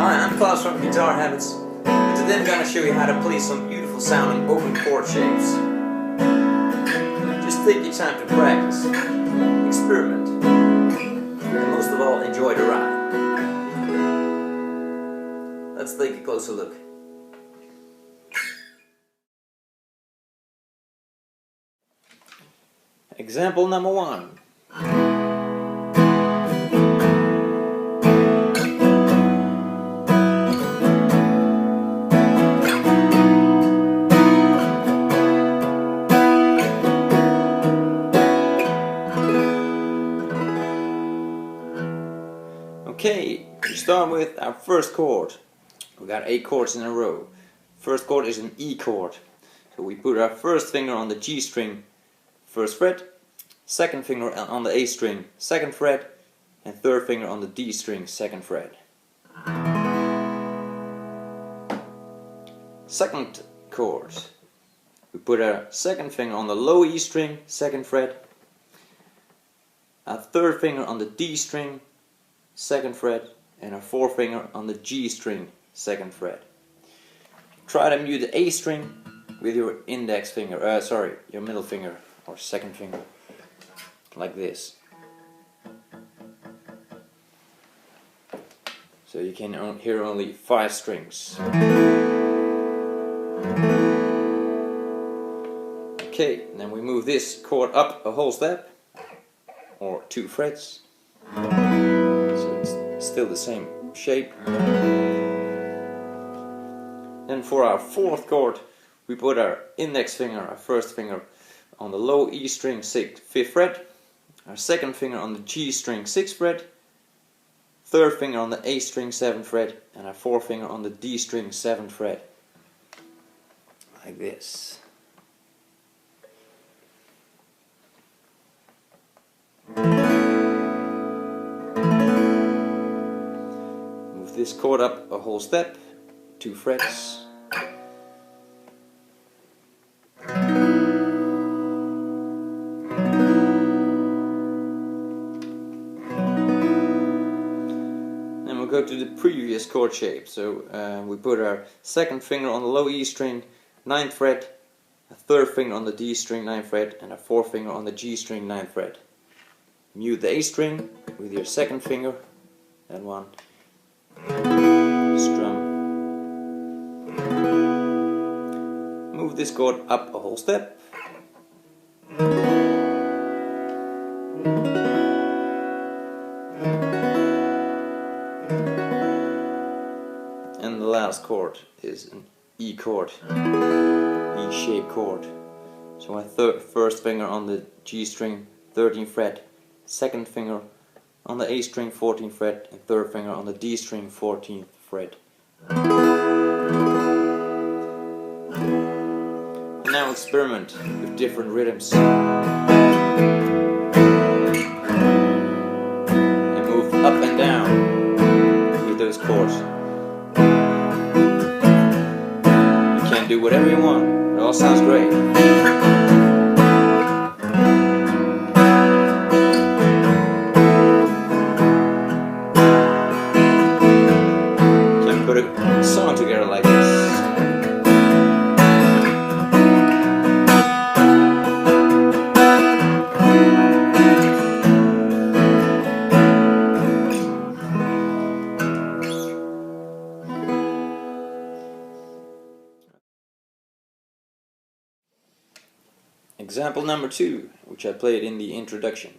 Hi, I'm Klaus from Guitar Habits, and today I'm going to show you how to play some beautiful sounding open chord shapes. Just take your time to practice, experiment, and most of all, enjoy the ride. Let's take a closer look. Example number 1. Okay, we start with our first chord. We got 8 chords in a row. First chord is an E chord. So we put our first finger on the G string, first fret, second finger on the A string, second fret, and third finger on the D string, second fret. Second chord. We put our second finger on the low E string, second fret, our third finger on the D string, second fret, and our fourth finger on the G string, second fret. Try to mute the A string with your index finger, your middle finger or second finger, like this. So you can hear only 5 strings. Okay, then we move this chord up a whole step, or 2 frets. Still the same shape. Then for our fourth chord, we put our index finger, our first finger, on the low E string, 5th fret, our second finger on the G string, 6th fret, third finger on the A string, 7th fret, and our fourth finger on the D string, 7th fret. Like this. This chord up a whole step, 2 frets. Then we'll go to the previous chord shape. So we put our second finger on the low E string, 9th fret, a third finger on the D string, 9th fret, and a fourth finger on the G string, 9th fret. Mute the A string with your second finger, that one. Strum. Move this chord up a whole step. And the last chord is an E chord, E-shaped chord. So my first finger on the G string, 13th fret, second finger on the A string, 14th fret, and third finger on the D string, 14th fret. And now experiment with different rhythms. And move up and down with those chords. You can do whatever you want. It all sounds great. Put a song together like this. Example number 2, which I played in the introduction.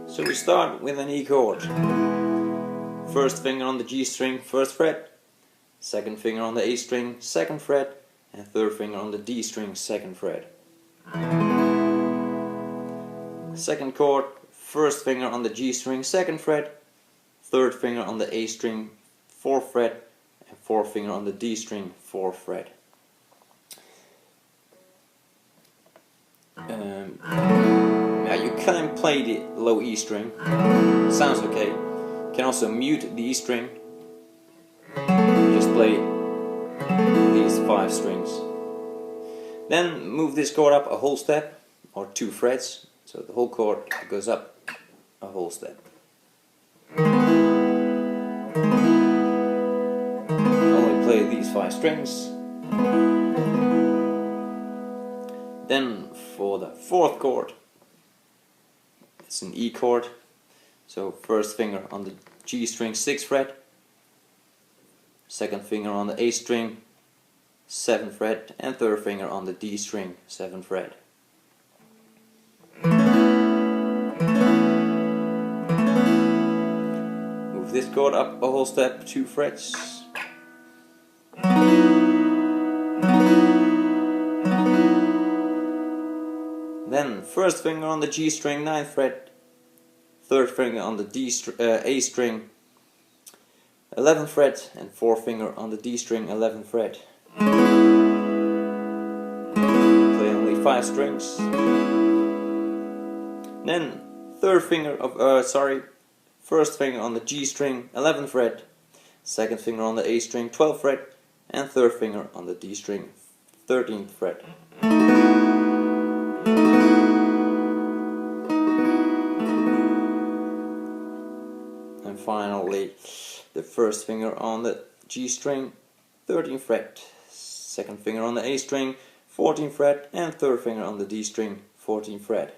So we start with an E chord. First finger on the G string, 1st fret, second finger on the A string, 2nd fret, and third finger on the D string, 2nd fret. Second chord, first finger on the G string, 2nd fret, third finger on the A string, 4th fret, and fourth finger on the D string, 4th fret. Now you can play the low E string, sounds okay. You can also mute the E string, just play these 5 strings. Then move this chord up a whole step, or 2 frets, so the whole chord goes up a whole step. Only play these 5 strings. Then for the 4th chord, it's an E chord, so first finger on the G string 6th fret, second finger on the A string 7th fret, and third finger on the D string 7th fret. Move this chord up a whole step, 2 frets. Then first finger on the G string 9th fret, third finger on the A string 11th fret, and fourth finger on the D string 11th fret. Play only 5 strings. Then first finger on the G string 11th fret, second finger on the A string 12th fret, and third finger on the D string 13th fret. And finally, the first finger on the G string 13th fret, second finger on the A string 14th fret, and third finger on the D string 14th fret.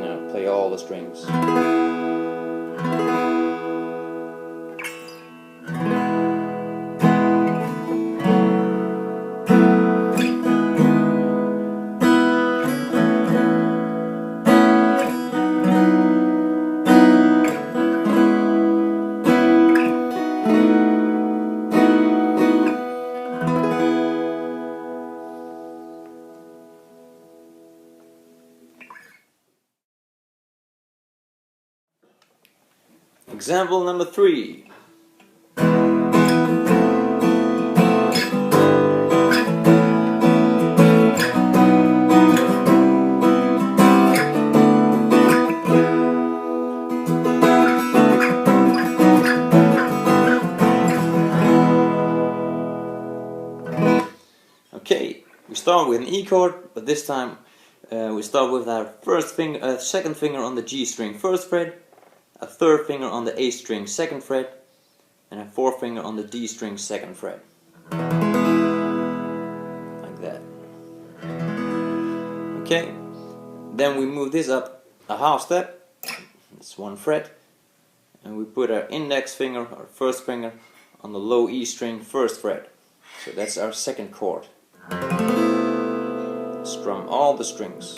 Now play all the strings. Example number 3. Okay, we start with an E chord, but this time we start with our second finger on the G string 1st fret, a third finger on the A string 2nd fret, and a fourth finger on the D string 2nd fret. Like that. Okay, then we move this up a half step, it's 1 fret, and we put our index finger, our first finger, on the low E string 1st fret. So that's our 2nd chord. Strum all the strings.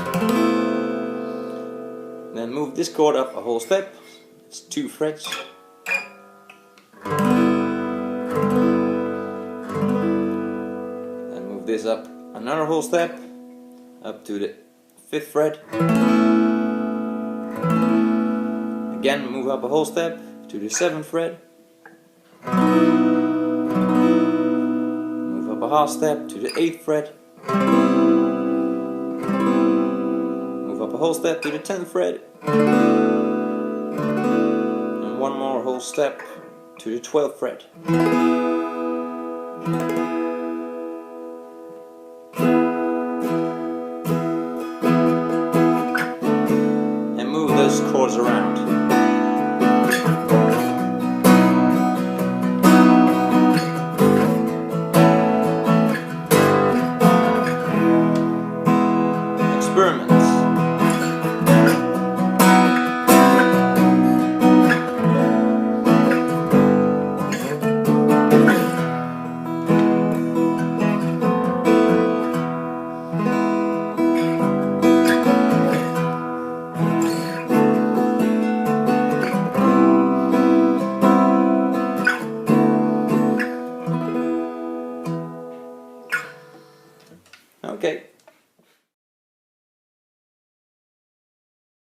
Then move this chord up a whole step. It's 2 frets. Then move this up another whole step, up to the 5th fret. Again move up a whole step to the 7th fret. Move up a half step to the 8th fret. Move up a whole step to the 10th fret. One more whole step to the 12th fret.